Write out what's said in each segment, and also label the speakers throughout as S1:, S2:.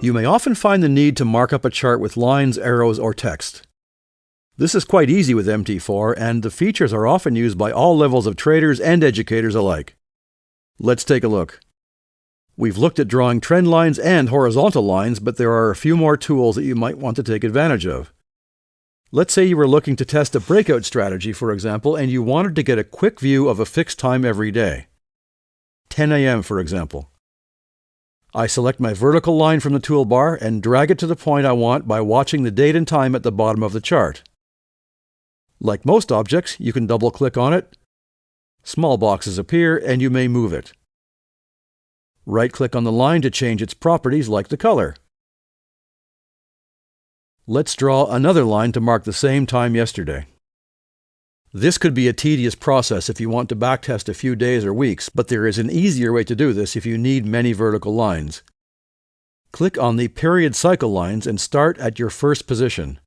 S1: You may often find the need to mark up a chart with lines, arrows, or text. This is quite easy with MT4, and the features are often used by all levels of traders and educators alike. Let's take a look. We've looked at drawing trend lines and horizontal lines, but there are a few more tools that you might want to take advantage of. Let's say you were looking to test a breakout strategy, for example, and you wanted to get a quick view of a fixed time every day. 10 a.m., for example. I select my vertical line from the toolbar and drag it to the point I want by watching the date and time at the bottom of the chart. Like most objects, you can double-click on it. Small boxes appear, and you may move it. Right-click on the line to change its properties, like the color. Let's draw another line to mark the same time yesterday. This could be a tedious process if you want to backtest a few days or weeks, but there is an easier way to do this if you need many vertical lines. Click on the period cycle lines and start at your first position.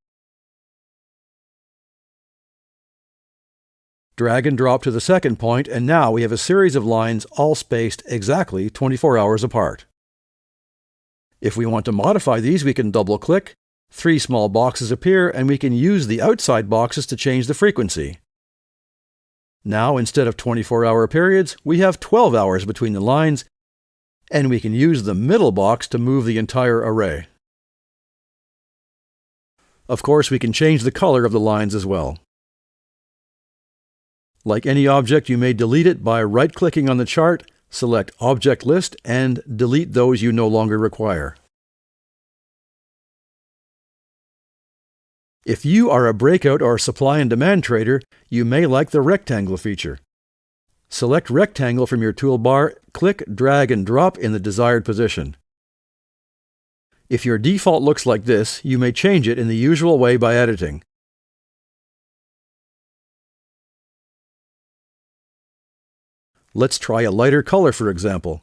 S1: Drag and drop to the second point, and now we have a series of lines all spaced exactly 24 hours apart. If we want to modify these, we can double-click, 3 small boxes appear, and we can use the outside boxes to change the frequency. Now, instead of 24-hour periods, we have 12 hours between the lines, and we can use the middle box to move the entire array. Of course, we can change the color of the lines as well. Like any object, you may delete it by right-clicking on the chart, select Object List, and delete those you no longer require. If you are a breakout or supply and demand trader, you may like the rectangle feature. Select Rectangle from your toolbar, click, drag, and drop in the desired position. If your default looks like this, you may change it in the usual way by editing. Let's try a lighter color, for example.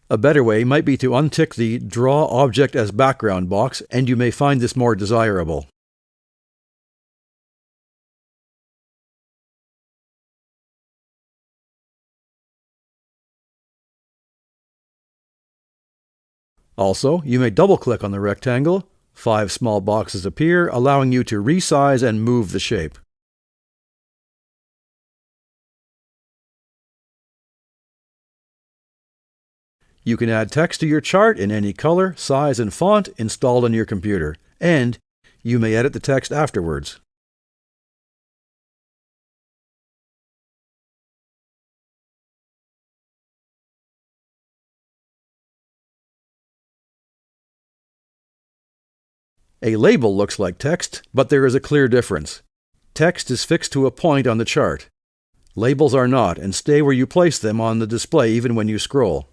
S1: A better way might be to untick the Draw Object as Background box, and you may find this more desirable. Also, you may double-click on the rectangle. 5 small boxes appear, allowing you to resize and move the shape. You can add text to your chart in any color, size, and font installed on your computer, and you may edit the text afterwards. A label looks like text, but there is a clear difference. Text is fixed to a point on the chart. Labels are not, and stay where you place them on the display even when you scroll.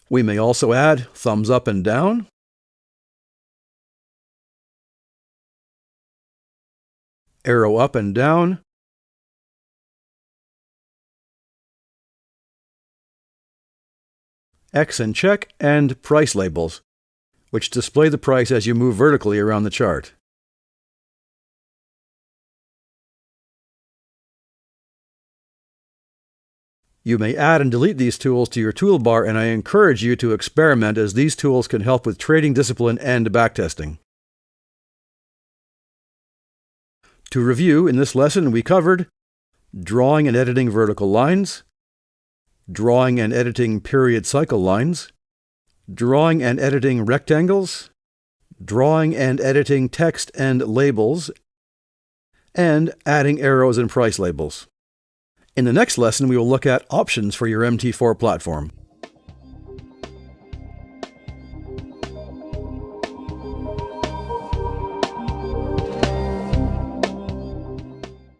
S1: We may also add thumbs up and down, arrow up and down, X and check, and price labels, which display the price as you move vertically around the chart. You may add and delete these tools to your toolbar, and I encourage you to experiment, as these tools can help with trading discipline and backtesting. To review, in this lesson we covered drawing and editing vertical lines, drawing and editing period cycle lines, drawing and editing rectangles, drawing and editing text and labels, and adding arrows and price labels. In the next lesson, we will look at options for your MT4 platform.